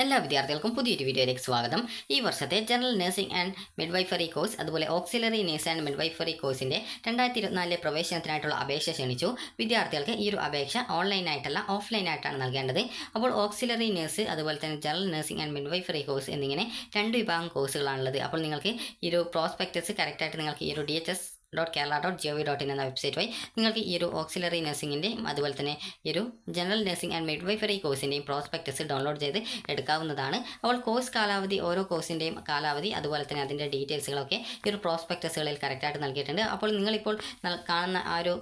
എല്ലാ വിദ്യാർത്ഥികൾക്കും പുതിയൊരു വീഡിയോയിലേക്ക് സ്വാഗതം. ഈ വർഷത്തെ general nursing and midwifery course അതുപോലെ ഓക്സിലറി നഴ്സ് ആൻഡ് മിഡ്വൈഫറി കോഴ്സിൻ്റെ 2024 പ്രവേശനത്തിനായിട്ടുള്ള അപേക്ഷ ക്ഷണിച്ചു. വിദ്യാർത്ഥികൾക്ക് ഈ ഒരു അപേക്ഷ ഓൺലൈനായിട്ടല്ല ഓഫ്ലൈനായിട്ടാണ് നൽകേണ്ടത്. അപ്പോൾ ഓക്സിലറി നഴ്സ് അതുപോലെ തന്നെ general nursing and midwifery course എന്നിങ്ങനെ രണ്ട് വിഭാഗം കോഴ്സുകളാണുള്ളത്. അപ്പോൾ നിങ്ങൾക്ക് ഈ ഒരു പ്രോസ്പെക്ടസ് കറക്റ്റായിട്ട് നിങ്ങൾക്ക് ഈ ഒരു DHS.Kerala.gov.in എന്ന വെബ്സൈറ്റ് വഴി നിങ്ങൾക്ക് ഈ ഒരു ഓക്സിലറി നഴ്സിംഗിൻ്റെയും അതുപോലെ തന്നെ ഈ ഒരു ജനറൽ നഴ്സിംഗ് ആൻഡ് മിഡ്വൈഫറി കോഴ്സിൻ്റെയും പ്രോസ്പെക്ടസ് ഡൗൺലോഡ് ചെയ്ത് എടുക്കാവുന്നതാണ്. അപ്പോൾ കോഴ്സ് കാലാവധി, ഓരോ കോഴ്സിൻ്റെയും കാലാവധി അതുപോലെ തന്നെ അതിൻ്റെ ഡീറ്റെയിൽസുകളൊക്കെ ഈ ഒരു പ്രോസ്പെക്ടസുകളിൽ കറക്റ്റായിട്ട് നൽകിയിട്ടുണ്ട്. അപ്പോൾ നിങ്ങളിപ്പോൾ കാണുന്ന ആ ഒരു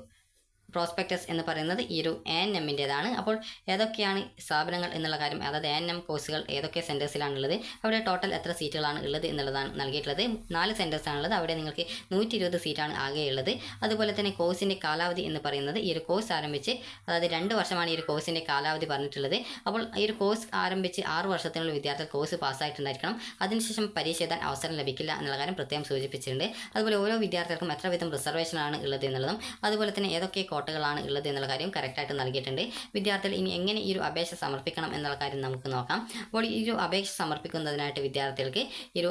പ്രോസ്പെക്ടസ് എന്ന് പറയുന്നത് ഈ ഒരു ANMൻ്റേതാണ്. അപ്പോൾ ഏതൊക്കെയാണ് സ്ഥാപനങ്ങൾ എന്നുള്ള കാര്യം, അതായത് ANM കോഴ്സുകൾ ഏതൊക്കെ സെൻറ്റേഴ്സിലാണുള്ളത്, അവിടെ ടോട്ടൽ എത്ര സീറ്റുകളാണ് ഉള്ളത് എന്നുള്ളതാണ് നൽകിയിട്ടുള്ളത്. 4 സെൻറ്റേഴ്സാണുള്ളത്. അവിടെ നിങ്ങൾക്ക് 120 സീറ്റാണ് ആകെയുള്ളത്. അതുപോലെ തന്നെ കോഴ്സിൻ്റെ കാലാവധി എന്ന് പറയുന്നത് ഈ ഒരു കോഴ്സ് ആരംഭിച്ച്, അതായത് 2 വർഷമാണ് ഈ ഒരു കോഴ്സിൻ്റെ കാലാവധി പറഞ്ഞിട്ടുള്ളത്. അപ്പോൾ ഈ ഒരു കോഴ്സ് ആരംഭിച്ച് 6 വർഷത്തിനുള്ള വിദ്യാർത്ഥികൾ കോഴ്സ് പാസ്സായിട്ടുണ്ടായിരിക്കണം. അതിനുശേഷം പരീക്ഷ എഴുതാൻ അവസരം ലഭിക്കില്ല എന്നുള്ള കാര്യം പ്രത്യേകം സൂചിപ്പിച്ചിട്ടുണ്ട്. അതുപോലെ ഓരോ വിദ്യാർത്ഥികൾക്കും എത്ര വിധം റിസർവേഷനാണ് ഉള്ളത് എന്നുള്ളതും അതുപോലെ തന്നെ ഏതൊക്കെ കോട്ടകളാണ് ഉള്ളത് എന്നുള്ള കാര്യം കറക്റ്റായിട്ട് നൽകിയിട്ടുണ്ട്. വിദ്യാർത്ഥികൾ ഇനി എങ്ങനെ ഈ ഒരു അപേക്ഷ സമർപ്പിക്കണം എന്നുള്ള കാര്യം നമുക്ക് നോക്കാം. അപ്പോൾ ഈ ഒരു അപേക്ഷ സമർപ്പിക്കുന്നതിനായിട്ട് വിദ്യാർത്ഥികൾക്ക്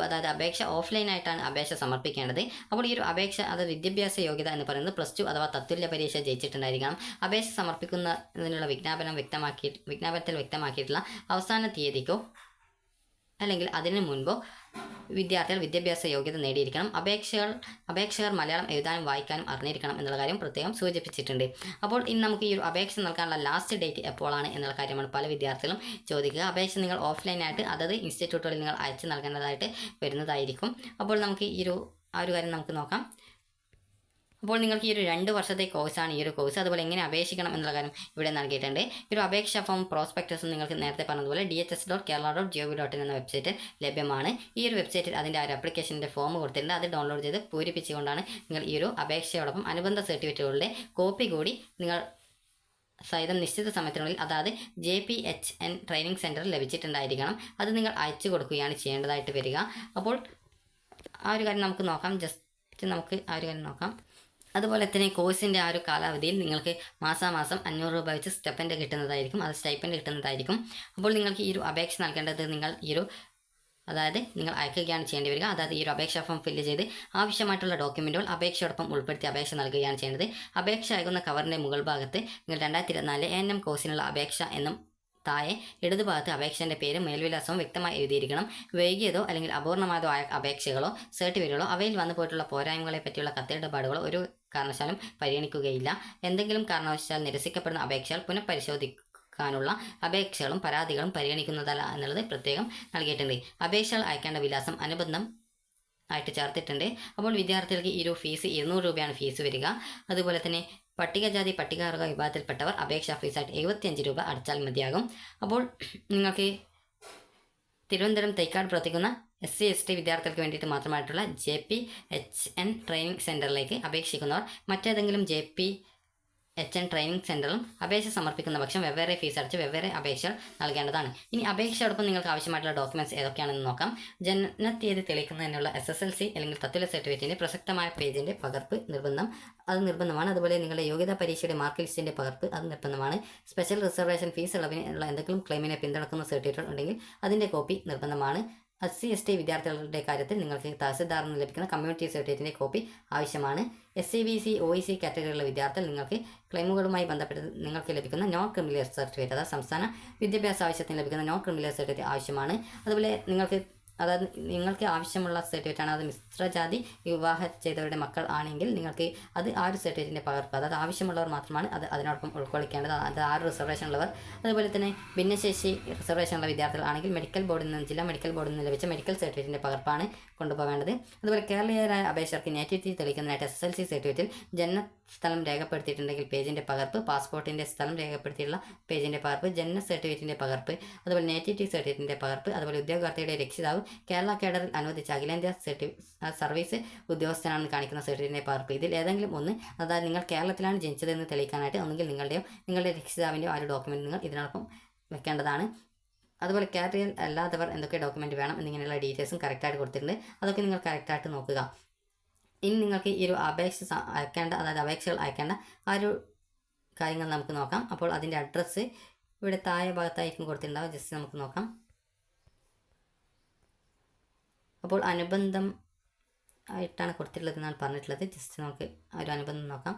അതായത് അപേക്ഷ ഓഫ്ലൈനായിട്ടാണ് അപേക്ഷ സമർപ്പിക്കേണ്ടത്. അപ്പോൾ ഈ ഒരു അപേക്ഷ, അതായത് വിദ്യാഭ്യാസ യോഗ്യത എന്ന് പറയുന്നത് +2 അഥവാ തത്തുല്യ പരീക്ഷ ജയിച്ചിട്ടുണ്ടായിരിക്കണം. അപേക്ഷ സമർപ്പിക്കുന്നതിനുള്ള വിജ്ഞാപനത്തിൽ വ്യക്തമാക്കിയിട്ടുള്ള അവസാന തീയതിക്കോ അല്ലെങ്കിൽ അതിനു മുൻപോ വിദ്യാർത്ഥികൾ വിദ്യാഭ്യാസ യോഗ്യത നേടിയിരിക്കണം. അപേക്ഷകർ മലയാളം എഴുതാനും വായിക്കാനും അറിഞ്ഞിരിക്കണം എന്നുള്ള കാര്യം പ്രത്യേകം സൂചിപ്പിച്ചിട്ടുണ്ട്. അപ്പോൾ ഇനി നമുക്ക് ഈ ഒരു അപേക്ഷ നൽകാനുള്ള ലാസ്റ്റ് ഡേറ്റ് എപ്പോഴാണ് എന്നുള്ള കാര്യമാണ് പല വിദ്യാർത്ഥികളും ചോദിക്കുക. അപേക്ഷ നിങ്ങൾ ഓഫ്ലൈനായിട്ട് അതത് ഇൻസ്റ്റിറ്റ്യൂട്ടുകളിൽ നിങ്ങൾ അയച്ചു നൽകേണ്ടതായിട്ട് വരുന്നതായിരിക്കും. അപ്പോൾ നമുക്ക് ആ ഒരു കാര്യം നമുക്ക് നോക്കാം. അപ്പോൾ നിങ്ങൾക്ക് ഈ ഒരു 2 വർഷത്തെ കോഴ്സാണ് ഈ ഒരു കോഴ്സ്. അതുപോലെ എങ്ങനെ അപേക്ഷിക്കണം എന്നുള്ള കാര്യം ഇവിടെ നൽകിയിട്ടുണ്ട്. ഈ ഒരു അപേക്ഷാ ഫോം പ്രോസ്പെക്ടസും നിങ്ങൾക്ക് നേരത്തെ പറഞ്ഞതുപോലെ DHS.Kerala.gov.in എന്ന വെബ്സൈറ്റിൽ ലഭ്യമാണ്. ഈ ഒരു വെബ്സൈറ്റിൽ അതിൻ്റെ ആ ഒരു ആപ്ലിക്കേഷൻ്റെ ഫോം കൊടുത്തിട്ടുണ്ട്. അത് ഡൗൺലോഡ് ചെയ്ത് പൂരിപ്പിച്ചുകൊണ്ടാണ് നിങ്ങൾ ഈ ഒരു അപേക്ഷയോടൊപ്പം അനുബന്ധ സർട്ടിഫിക്കറ്റുകളുടെ കോപ്പി കൂടി നിങ്ങൾ സഹിതം നിശ്ചിത സമയത്തിനുള്ളിൽ, അതായത് JPHN ട്രെയിനിങ് സെൻറ്ററിൽ ലഭിച്ചിട്ടുണ്ടായിരിക്കണം. അത് നിങ്ങൾ അയച്ചു കൊടുക്കുകയാണ് ചെയ്യേണ്ടതായിട്ട് വരിക. അപ്പോൾ ആ ഒരു കാര്യം നമുക്ക് നോക്കാം. നമുക്ക് ആ ഒരു കാര്യം നോക്കാം. അതുപോലെ തന്നെ കോഴ്സിൻ്റെ ആ ഒരു കാലാവധിയിൽ നിങ്ങൾക്ക് മാസാമാസം 500 രൂപ വെച്ച് സ്റ്റൈപ്പൻഡ് കിട്ടുന്നതായിരിക്കും. അപ്പോൾ നിങ്ങൾക്ക് ഈ ഒരു അപേക്ഷ നൽകേണ്ടത് അതായത് നിങ്ങൾ അയക്കുകയാണ് ചെയ്യേണ്ടി വരിക. അതായത് ഈ ഒരു അപേക്ഷാ ഫോം ഫില്ല് ചെയ്ത് ആവശ്യമായിട്ടുള്ള ഡോക്യുമെൻറ്റുകൾ അപേക്ഷയോടൊപ്പം ഉൾപ്പെടുത്തി അപേക്ഷ നൽകുകയാണ് ചെയ്യേണ്ടത്. അപേക്ഷ അയക്കുന്ന കവറിൻ്റെ മുകൾ ഭാഗത്ത് നിങ്ങൾ 2024 ANM കോഴ്സിനുള്ള അപേക്ഷ എന്നും താഴെ ഇടതുഭാഗത്ത് അപേക്ഷൻ്റെ പേരും മേൽവിലാസവും വ്യക്തമായി എഴുതിയിരിക്കണം. വൈകിയതോ അല്ലെങ്കിൽ അപൂർണമായതോ ആയ അപേക്ഷകളോ സർട്ടിഫിക്കറ്റുകളോ അവയിൽ വന്നു പോയിട്ടുള്ള പോരായ്മകളെ പറ്റിയുള്ള കത്തിടപാടുകളോ ഒരു കാരണവശാലും പരിഗണിക്കുകയില്ല. എന്തെങ്കിലും കാരണവശാൽ നിരസിക്കപ്പെടുന്ന അപേക്ഷകൾ പുനഃപരിശോധിക്കാനുള്ള അപേക്ഷകളും പരാതികളും പരിഗണിക്കുന്നതല്ല എന്നുള്ളത് പ്രത്യേകം നൽകിയിട്ടുണ്ട്. അപേക്ഷകൾ അയക്കേണ്ട വിലാസം അനുബന്ധം ആയിട്ട് ചേർത്തിട്ടുണ്ട്. അപ്പോൾ വിദ്യാർത്ഥികൾക്ക് ഈ ഒരു ഫീസ് 200 രൂപയാണ് ഫീസ് വരിക. അതുപോലെ തന്നെ പട്ടികജാതി പട്ടികവർഗ വിഭാഗത്തിൽപ്പെട്ടവർ അപേക്ഷാ ഫീസായിട്ട് 75 രൂപ അടച്ചാൽ മതിയാകും. അപ്പോൾ നിങ്ങൾക്ക് തിരുവനന്തപുരം തൈക്കാട് പ്രവർത്തിക്കുന്ന SC/ST വിദ്യാർത്ഥികൾക്ക് വേണ്ടിയിട്ട് മാത്രമായിട്ടുള്ള JPHN ട്രെയിനിങ് സെൻറ്ററിലേക്ക് അപേക്ഷിക്കുന്നവർ മറ്റേതെങ്കിലും JPHN ട്രെയിനിങ് സെൻറ്ററിലും അപേക്ഷ സമർപ്പിക്കുന്ന പക്ഷം വെവ്വേറെ ഫീസ് അടച്ച് വെവ്വേറെ അപേക്ഷകൾ നൽകേണ്ടതാണ്. ഇനി അപേക്ഷയോടൊപ്പം നിങ്ങൾക്ക് ആവശ്യമായിട്ടുള്ള ഡോക്യുമെൻറ്റ്സ് ഏതൊക്കെയാണെന്ന് നോക്കാം. ജനനത്തീയതി തെളിയിക്കുന്നതിനുള്ള SSLC അല്ലെങ്കിൽ തത്തുല്യ സർട്ടിഫിക്കറ്റിൻ്റെ പ്രസക്തമായ പേജിൻ്റെ പകർപ്പ് നിർബന്ധമാണ്. അതുപോലെ നിങ്ങളുടെ യോഗ്യതാ പരീക്ഷയുടെ മാർക്ക് ലിസ്റ്റിൻ്റെ പകർപ്പ് അത് നിർബന്ധമാണ്. സ്പെഷ്യൽ റിസർവേഷൻ ഫീസ് ഇളവിനുള്ള എന്തെങ്കിലും ക്ലെയിമിനെ പിന്തുണക്കുന്ന സർട്ടിഫിക്കറ്റ് ഉണ്ടെങ്കിൽ അതിൻ്റെ കോപ്പി നിർബന്ധമാണ്. SC/ST വിദ്യാർത്ഥികളുടെ കാര്യത്തിൽ നിങ്ങൾക്ക് തഹസിൽദാറിൽ നിന്ന് ലഭിക്കുന്ന കമ്മ്യൂണിറ്റി സർട്ടിഫിക്കറ്റിൻ്റെ കോപ്പി ആവശ്യമാണ്. SC/BC OEC കാറ്റഗറിയിലുള്ള വിദ്യാർത്ഥികൾ നിങ്ങൾക്ക് ക്ലെയിമുകളുമായി ബന്ധപ്പെട്ട് നിങ്ങൾക്ക് ലഭിക്കുന്ന നോൺ ക്രിമിനൽ സർട്ടിഫിക്കറ്റ്, അതായത് സംസ്ഥാന വിദ്യാഭ്യാസ ആവശ്യത്തിന് ലഭിക്കുന്ന നോൺ ക്രിമിനൽ സർട്ടിഫിക്കറ്റ് ആവശ്യമാണ്. അതുപോലെ നിങ്ങൾക്ക് ആവശ്യമുള്ള സർട്ടിഫിക്കറ്റാണ്. അത് മിശ്രജാതി വിവാഹം ചെയ്തവരുടെ മക്കൾ ആണെങ്കിൽ നിങ്ങൾക്ക് അത് ആ ഒരു സർട്ടിഫിക്കറ്റിൻ്റെ പകർപ്പ്, അതായത് ആവശ്യമുള്ളവർ മാത്രമാണ് അത് അതിനോടൊപ്പം ഉൾക്കൊള്ളിക്കേണ്ടത്. അത് 6 റിസർവേഷൻ ഉള്ളവർ, അതുപോലെ തന്നെ ഭിന്നശേഷി റിസർവേഷനുള്ള വിദ്യാർത്ഥികൾ ആണെങ്കിൽ ജില്ലാ മെഡിക്കൽ ബോർഡിൽ നിന്ന് ലഭിച്ച മെഡിക്കൽ സർട്ടിഫിക്കറ്റിൻ്റെ പകർപ്പാണ് കൊണ്ടുപോകേണ്ടത്. അതുപോലെ കേരളീയരായ അപേക്ഷകർക്ക് നേറ്റിവിറ്റി തെളിയിക്കുന്നതിനായിട്ട് SSLC സർട്ടിഫിക്കറ്റിൽ ജനനസ്ഥലം രേഖപ്പെടുത്തിയിട്ടുണ്ടെങ്കിൽ പേജിൻ്റെ പകർപ്പ്, പാസ്പോർട്ടിൻ്റെ സ്ഥലം രേഖപ്പെടുത്തിയിട്ടുള്ള പേജിൻ്റെ പകർപ്പ്, ജനന സർട്ടിഫിക്കറ്റിൻ്റെ പകർപ്പ്, അതുപോലെ നേറ്റിവിറ്റി സർട്ടിഫിക്കറ്റിൻ്റെ പകർപ്പ്, അതുപോലെ ഉദ്യോഗാർത്ഥിയുടെ രക്ഷിതാവ് കേരള കേഡറിൽ അനുവദിച്ച അഖിലേന്ത്യാ സർവീസ് ഉദ്യോഗസ്ഥനാണെന്ന് കാണിക്കുന്ന സർട്ടിഫിക്കറ്റിൻ്റെ പകർപ്പ്. ഇതിൽ ഏതെങ്കിലും ഒന്ന്, അതായത് നിങ്ങൾ കേരളത്തിലാണ് ജനിച്ചതെന്ന് തെളിയിക്കാനായിട്ട് ഒന്നുകിൽ നിങ്ങളുടെ രക്ഷിതാവിൻ്റെയോ ആ ഒരു ഡോക്യുമെൻറ്റ് നിങ്ങൾ ഇതിനോടൊപ്പം വെക്കേണ്ടതാണ്. അതുപോലെ കാറ്റഗറിയിൽ അല്ലാത്തവർ എന്തൊക്കെ ഡോക്യുമെൻറ്റ് വേണം എന്നിങ്ങനെയുള്ള ഡീറ്റെയിൽസും കറക്റ്റായിട്ട് കൊടുത്തിട്ടുണ്ട്. അതൊക്കെ നിങ്ങൾ കറക്റ്റായിട്ട് നോക്കുക. ഇനി നിങ്ങൾക്ക് ഈ ഒരു അപേക്ഷകൾ അയക്കേണ്ട ആ ഒരു കാര്യങ്ങൾ നമുക്ക് നോക്കാം. അപ്പോൾ അതിൻ്റെ അഡ്രസ്സ് ഇവിടെ താഴെ ഭാഗത്തായിരിക്കും കൊടുത്തിട്ടുണ്ടാവും. ജസ്റ്റ് നമുക്ക് നോക്കാം. അപ്പോൾ അനുബന്ധം ആയിട്ടാണ് കൊടുത്തിട്ടുള്ളത് എന്നാണ് പറഞ്ഞിട്ടുള്ളത്. ജസ്റ്റ് നമുക്ക് ആ ഒരു അനുബന്ധം നോക്കാം.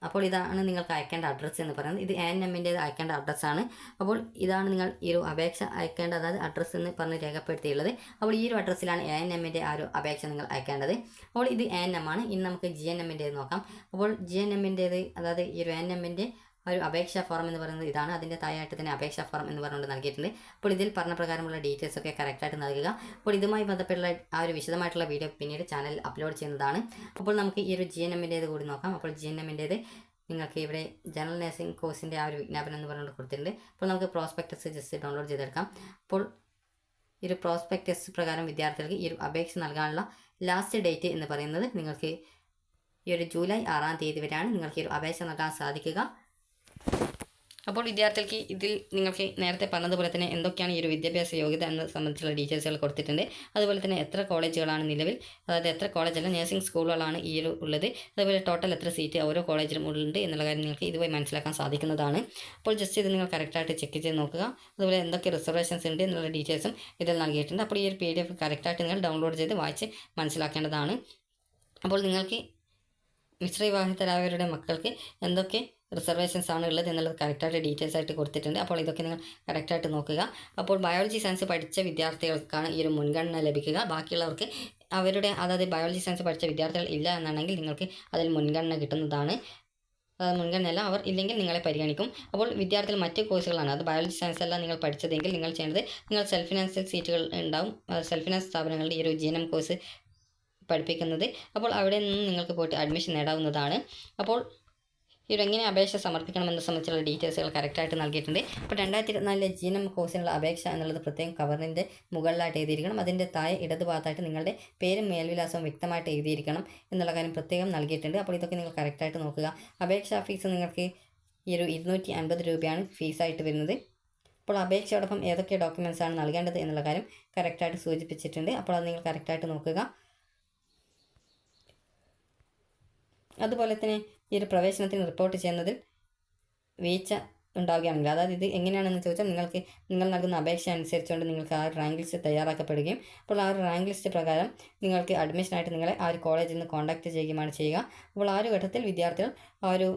അപ്പോൾ ഇതാണ് നിങ്ങൾക്ക് അയക്കേണ്ട അഡ്രസ്സ് എന്ന് പറയുന്നത്. ഇത് ANMൻ്റെ അയക്കേണ്ട അഡ്രസ്സാണ്. അപ്പോൾ ഇതാണ് നിങ്ങൾ ഈ ഒരു അപേക്ഷ അയക്കേണ്ട, അതായത് അഡ്രസ്സ് എന്ന് പറഞ്ഞ് രേഖപ്പെടുത്തിയുള്ളത്. അപ്പോൾ ഈ ഒരു അഡ്രസ്സിലാണ് ANMൻ്റെ ആ ഒരു അപേക്ഷ നിങ്ങൾ അയക്കേണ്ടത്. അപ്പോൾ ഇത് ANM ആണ്. ഇനി നമുക്ക് GNMൻ്റെ നോക്കാം. അപ്പോൾ GNMൻ്റേത്, അതായത് ഈ ഒരു ANMൻ്റെ ഒരു അപേക്ഷാ ഫോം എന്ന് പറയുന്നത് ഇതാണ്. അതിൻ്റെ താഴെയായിട്ട് തന്നെ അപേക്ഷാ ഫോം എന്ന് പറഞ്ഞുകൊണ്ട് നൽകിയിട്ടുണ്ട്. അപ്പോൾ ഇതിൽ പറഞ്ഞ പ്രകാരമുള്ള ഡീറ്റെയിൽസ് ഒക്കെ കറക്റ്റായിട്ട് നൽകുക. അപ്പോൾ ഇതുമായി ബന്ധപ്പെട്ടുള്ള ആ ഒരു വിശദമായിട്ടുള്ള വീഡിയോ പിന്നീട് ചാനലിൽ അപ്ലോഡ് ചെയ്യുന്നതാണ്. അപ്പോൾ നമുക്ക് ഈ ഒരു GNMൻ്റേത് കൂടി നോക്കാം. അപ്പോൾ GNMൻ്റേത് നിങ്ങൾക്ക് ഇവിടെ ജനറൽ നഴ്സിംഗ് കോഴ്സിൻ്റെ ആ ഒരു വിജ്ഞാപനം എന്ന് പറഞ്ഞുകൊണ്ട് കൊടുത്തിട്ടുണ്ട്. അപ്പോൾ നമുക്ക് പ്രോസ്പെക്ടസ് ജസ്റ്റ് ഡൗൺലോഡ് ചെയ്തെടുക്കാം. അപ്പോൾ ഈ ഒരു പ്രോസ്പെക്ടസ് പ്രകാരം വിദ്യാർത്ഥികൾക്ക് ഈ ഒരു അപേക്ഷ നൽകാനുള്ള ലാസ്റ്റ് ഡേറ്റ് എന്ന് പറയുന്നത് നിങ്ങൾക്ക് ഈ ഒരു ജൂലൈ 6-ാം തീയതി വരെയാണ് നിങ്ങൾക്ക് ഈ ഒരു അപേക്ഷ നൽകാൻ സാധിക്കുക. അപ്പോൾ വിദ്യാർത്ഥികൾക്ക് ഇതിൽ നിങ്ങൾക്ക് നേരത്തെ പറഞ്ഞതുപോലെ തന്നെ എന്തൊക്കെയാണ് ഈ ഒരു വിദ്യാഭ്യാസ യോഗ്യത എന്ന സംബന്ധിച്ചുള്ള ഡീറ്റെയിൽസുകൾ കൊടുത്തിട്ടുണ്ട്. അതുപോലെ തന്നെ എത്ര കോളേജുകളാണ് നിലവിൽ, അതായത് എത്ര കോളേജല്ല നഴ്സിംഗ് സ്കൂളുകളാണ് ഈ ഒരു ഉള്ളത്, അതുപോലെ ടോട്ടൽ എത്ര സീറ്റ് ഓരോ കോളേജിലും ഉണ്ട് എന്നുള്ള കാര്യം നിങ്ങൾക്ക് ഇതുവഴി മനസ്സിലാക്കാൻ സാധിക്കുന്നതാണ്. അപ്പോൾ ജസ്റ്റ് ഇത് നിങ്ങൾ കറക്റ്റായിട്ട് ചെക്ക് ചെയ്ത് നോക്കുക. അതുപോലെ എന്തൊക്കെ റിസർവേഷൻസ് ഉണ്ട് എന്നുള്ള ഡീറ്റെയിൽസും ഇതിൽ നൽകിയിട്ടുണ്ട്. അപ്പോൾ ഈ ഒരു PDF കറക്റ്റായിട്ട് നിങ്ങൾ ഡൗൺലോഡ് ചെയ്ത് വായിച്ച് മനസ്സിലാക്കേണ്ടതാണ്. അപ്പോൾ നിങ്ങൾക്ക് മിശ്ര വിവാഹിതരായവരുടെ മക്കൾക്ക് എന്തൊക്കെ റിസർവേഷൻസ് ആണ് ഉള്ളത് എന്നുള്ളത് കറക്റ്റായിട്ട് ഡീറ്റെയിൽസ് ആയിട്ട് കൊടുത്തിട്ടുണ്ട്. അപ്പോൾ ഇതൊക്കെ നിങ്ങൾ കറക്റ്റായിട്ട് നോക്കുക. അപ്പോൾ ബയോളജി സയൻസ് പഠിച്ച വിദ്യാർത്ഥികൾക്കാണ് ഈ ഒരു മുൻഗണന ലഭിക്കുക. ബാക്കിയുള്ളവർക്ക് അവരുടെ, അതായത് ബയോളജി സയൻസ് പഠിച്ച വിദ്യാർത്ഥികൾ ഇല്ല എന്നാണെങ്കിൽ നിങ്ങൾക്ക് അതിൽ മുൻഗണന കിട്ടുന്നതാണ്. മുൻഗണനയല്ല, അവർ ഇല്ലെങ്കിൽ നിങ്ങളെ പരിഗണിക്കും. അപ്പോൾ വിദ്യാർത്ഥികൾ മറ്റ് കോഴ്സുകളാണ്, അത് ബയോളജി സയൻസ് അല്ല നിങ്ങൾ പഠിച്ചതെങ്കിൽ നിങ്ങൾ ചെയ്യേണ്ടത്, നിങ്ങൾ സെൽഫ് ഫിനാൻഷ്യൽ സീറ്റുകൾ ഉണ്ടാവും, സെൽഫ് ഫിനാൻസ് സ്ഥാപനങ്ങളുടെ ഈ ഒരു GNM കോഴ്സ് പഠിപ്പിക്കുന്നത്. അപ്പോൾ അവിടെ നിന്ന് നിങ്ങൾക്ക് പോയിട്ട് അഡ്മിഷൻ നേടാവുന്നതാണ്. അപ്പോൾ ഇവരെങ്ങനെ അപേക്ഷ സമർപ്പിക്കണമെന്ന് സംബന്ധിച്ചുള്ള ഡീറ്റെയിൽസുകൾ കറക്റ്റായിട്ട് നൽകിയിട്ടുണ്ട്. അപ്പോൾ 2024 GNM കോഴ്സിനുള്ള അപേക്ഷ എന്നുള്ളത് പ്രത്യേകം കവറിൻ്റെ മുകളിലായിട്ട് എഴുതിയിരിക്കണം. അതിൻ്റെ താഴെ ഇടതുഭാഗത്തായിട്ട് നിങ്ങളുടെ പേരും മേൽവിലാസവും വ്യക്തമായിട്ട് എഴുതിയിരിക്കണം എന്നുള്ള കാര്യം പ്രത്യേകം നൽകിയിട്ടുണ്ട്. അപ്പോൾ ഇതൊക്കെ നിങ്ങൾ കറക്റ്റായിട്ട് നോക്കുക. അപേക്ഷാ ഫീസ് നിങ്ങൾക്ക് ഈ ഒരു 250 രൂപയാണ് ഫീസായിട്ട് വരുന്നത്. അപ്പോൾ അപേക്ഷയോടൊപ്പം ഏതൊക്കെ ഡോക്യുമെൻറ്റ്സ് ആണ് നൽകേണ്ടത് എന്നുള്ള കാര്യം കറക്റ്റായിട്ട് സൂചിപ്പിച്ചിട്ടുണ്ട്. അപ്പോൾ അത് നിങ്ങൾ കറക്റ്റായിട്ട് നോക്കുക. അതുപോലെ തന്നെ ഈ ഒരു പ്രവേശനത്തിന് റിപ്പോർട്ട് ചെയ്യുന്നതിൽ വീഴ്ച ഉണ്ടാവുകയാണെങ്കിൽ, അതായത് ഇത് എങ്ങനെയാണെന്ന് ചോദിച്ചാൽ നിങ്ങൾ നൽകുന്ന അപേക്ഷ അനുസരിച്ചുകൊണ്ട് നിങ്ങൾക്ക് ആ ഒരു റാങ്ക് ലിസ്റ്റ് തയ്യാറാക്കപ്പെടുകയും അപ്പോൾ ആ ഒരു റാങ്ക് ലിസ്റ്റ് പ്രകാരം നിങ്ങൾക്ക് അഡ്മിഷനായിട്ട് നിങ്ങളെ ആ ഒരു കോളേജിൽ നിന്ന് കോൺടാക്റ്റ് ചെയ്യുകയാണ് ചെയ്യുക. അപ്പോൾ ആ ഒരു ഘട്ടത്തിൽ വിദ്യാർത്ഥികൾ ആ ഒരു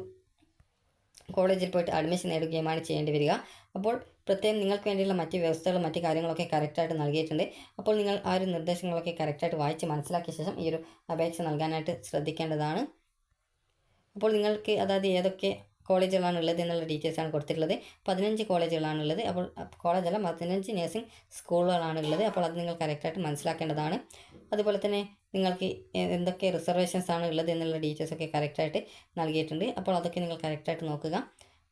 കോളേജിൽ പോയിട്ട് അഡ്മിഷൻ നേടുകയുമാണ് ചെയ്യേണ്ടി വരിക. അപ്പോൾ പ്രത്യേകം നിങ്ങൾക്ക് വേണ്ടിയുള്ള മറ്റ് വ്യവസ്ഥകളും മറ്റ് കാര്യങ്ങളൊക്കെ കറക്റ്റായിട്ട് നൽകിയിട്ടുണ്ട്. അപ്പോൾ നിങ്ങൾ ആ ഒരു നിർദ്ദേശങ്ങളൊക്കെ കറക്റ്റായിട്ട് വായിച്ച് മനസ്സിലാക്കിയ ശേഷം ഈ ഒരു അപേക്ഷ നൽകാനായിട്ട് ശ്രദ്ധിക്കേണ്ടതാണ്. അപ്പോൾ നിങ്ങൾക്ക്, അതായത് ഏതൊക്കെ കോളേജുകളാണ് ഉള്ളത് എന്നുള്ള ഡീറ്റെയിൽസാണ് കൊടുത്തിട്ടുള്ളത്. 15 കോളേജുകളാണുള്ളത്. അപ്പോൾ കോളേജല്ല, 15 നഴ്സിംഗ് സ്കൂളുകളാണ് ഉള്ളത്. അപ്പോൾ അത് നിങ്ങൾ കറക്റ്റായിട്ട് മനസ്സിലാക്കേണ്ടതാണ്. അതുപോലെ തന്നെ നിങ്ങൾക്ക് എന്തൊക്കെ റിസർവേഷൻസ് ആണ് ഉള്ളത് എന്നുള്ള ഡീറ്റെയിൽസൊക്കെ കറക്റ്റായിട്ട് നൽകിയിട്ടുണ്ട്. അപ്പോൾ അതൊക്കെ നിങ്ങൾ കറക്റ്റായിട്ട് നോക്കുക.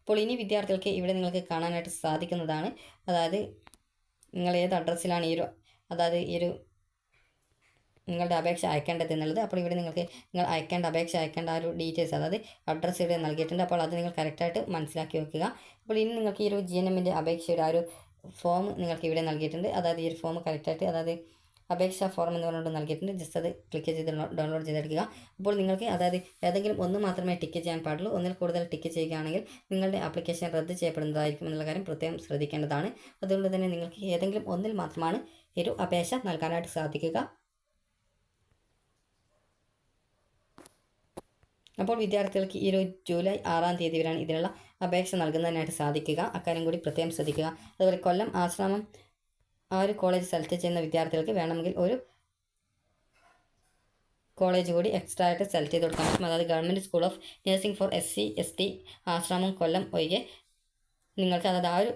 അപ്പോൾ ഇനി വിദ്യാർത്ഥികൾക്ക് ഇവിടെ നിങ്ങൾക്ക് കാണാനായിട്ട് സാധിക്കുന്നതാണ്, അതായത് നിങ്ങൾ ഏത് അഡ്രസ്സിലാണ് ഈ ഒരു നിങ്ങളുടെ അപേക്ഷ അയക്കേണ്ടത് എന്നുള്ളത്. അപ്പോൾ ഇവിടെ നിങ്ങൾ അപേക്ഷ അയക്കേണ്ട ആ ഒരു ഡീറ്റെയിൽസ്, അതായത് അഡ്രസ്സ് ഇവിടെ നൽകിയിട്ടുണ്ട്. അപ്പോൾ അത് നിങ്ങൾ കറക്റ്റായിട്ട് മനസ്സിലാക്കി വെക്കുക. അപ്പോൾ ഇനി നിങ്ങൾക്ക് ഈ ഒരു GNMൻ്റെ അപേക്ഷയുടെ ആ ഒരു ഫോം നിങ്ങൾക്ക് ഇവിടെ നൽകിയിട്ടുണ്ട്. അതായത് ഈ ഒരു ഫോം കറക്റ്റായിട്ട്, അതായത് അപേക്ഷാ ഫോം എന്ന് പറഞ്ഞുകൊണ്ട് നൽകിയിട്ടുണ്ട്. ജസ്റ്റ് അത് ക്ലിക്ക് ചെയ്ത് ഡൗൺലോഡ് ചെയ്തെടുക്കുക. അപ്പോൾ നിങ്ങൾക്ക്, അതായത് ഏതെങ്കിലും ഒന്ന് മാത്രമേ ടിക്ക് ചെയ്യാൻ പാടുള്ളൂ. ഒന്നിൽ കൂടുതൽ ടിക്ക് ചെയ്യുകയാണെങ്കിൽ നിങ്ങളുടെ ആപ്ലിക്കേഷൻ റദ്ദ് ചെയ്യപ്പെടുന്നതായിരിക്കും എന്നുള്ള കാര്യം പ്രത്യേകം ശ്രദ്ധിക്കേണ്ടതാണ്. അതുകൊണ്ട് തന്നെ നിങ്ങൾക്ക് ഏതെങ്കിലും ഒന്നിൽ മാത്രമാണ് ഈ ഒരു അപേക്ഷ നൽകാനായിട്ട് സാധിക്കുക. അപ്പോൾ വിദ്യാർത്ഥികൾക്ക് ഈ ഒരു ജൂലൈ 6-ാം തീയതി വരെയാണ് ഇതിനുള്ള അപേക്ഷ നൽകുന്നതിനായിട്ട് സാധിക്കുക. അക്കാര്യം കൂടി പ്രത്യേകം ശ്രദ്ധിക്കുക. അതുപോലെ കൊല്ലം ആശ്രമം ആ ഒരു കോളേജ് സെലക്ട് ചെയ്യുന്ന വിദ്യാർത്ഥികൾക്ക് വേണമെങ്കിൽ ഒരു കോളേജ് കൂടി എക്സ്ട്രാ ആയിട്ട് സെലക്ട് ചെയ്ത് കൊടുക്കാൻ പറ്റും. അതായത് government school of nursing for SC ST ആശ്രമം കൊല്ലം ഒഴികെ നിങ്ങൾക്ക്, അതായത് ആ ഒരു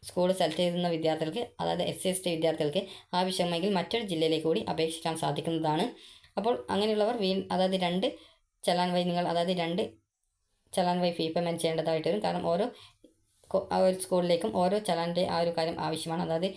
സ്കൂൾ സെലക്ട് ചെയ്യുന്ന വിദ്യാർത്ഥികൾക്ക്, അതായത് SC ST വിദ്യാർത്ഥികൾക്ക് ആവശ്യമെങ്കിൽ മറ്റൊരു ജില്ലയിലേക്ക് കൂടി അപേക്ഷിക്കാൻ സാധിക്കുന്നതാണ്. അപ്പോൾ അങ്ങനെയുള്ളവർ അതായത് 2 ചലാൻ വഴി അതായത് 2 ചലാൻ വഴി ഫീ പേയ്മെൻറ്റ് ചെയ്യേണ്ടതായിട്ട് വരും. കാരണം ഓരോ സ്കൂളിലേക്കും ഓരോ ചലാൻ്റെ ആ ഒരു കാര്യം ആവശ്യമാണ്. അതായത്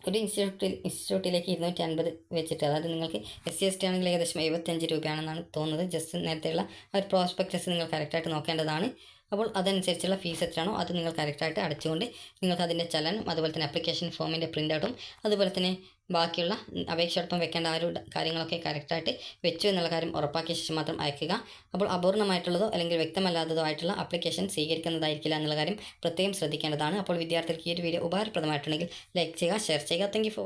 ഒരു ഇൻസ്റ്റിറ്റ്യൂട്ടിലേക്ക് 250 വെച്ചിട്ട്, അതായത് നിങ്ങൾക്ക് SC ST ആണെങ്കിൽ ഏകദേശം 75 രൂപയാണെന്നാണ് തോന്നുന്നത്. ജസ്റ്റ് നേരത്തെയുള്ള ആ ഒരു പ്രോസ്പെക്ടസ് നിങ്ങൾ കറക്റ്റായിട്ട് നോക്കേണ്ടതാണ്. അപ്പോൾ അതനുസരിച്ചുള്ള ഫീസ് എത്രയാണോ അത് നിങ്ങൾ കറക്റ്റായിട്ട് അടച്ചുകൊണ്ട് നിങ്ങൾക്ക് അതിൻ്റെ ചലനും അതുപോലെ തന്നെ ആപ്ലിക്കേഷൻ ഫോമിൻ്റെ പ്രിൻ്റ് ഔട്ടും അതുപോലെ തന്നെ ബാക്കിയുള്ള അപേക്ഷയോടൊപ്പം വെക്കേണ്ട ആ ഒരു കാര്യങ്ങളൊക്കെ കറക്റ്റായിട്ട് വെച്ചു എന്നുള്ള കാര്യം ഉറപ്പാക്കിയ ശേഷം മാത്രം അയക്കുക. അപ്പോൾ അപൂർണ്ണമായിട്ടുള്ളതോ അല്ലെങ്കിൽ വ്യക്തമല്ലാത്തതോ ആയിട്ടുള്ള ആപ്ലിക്കേഷൻ സ്വീകരിക്കുന്നതായിരിക്കില്ല എന്നുള്ള കാര്യം പ്രത്യേകം ശ്രദ്ധിക്കേണ്ടതാണ്. അപ്പോൾ വിദ്യാർത്ഥികൾക്ക് ഈ ഒരു വീഡിയോ ഉപകാരപ്രദമായിട്ടുണ്ടെങ്കിൽ ലൈക്ക് ചെയ്യുക, ഷെയർ ചെയ്യുക. Thank you for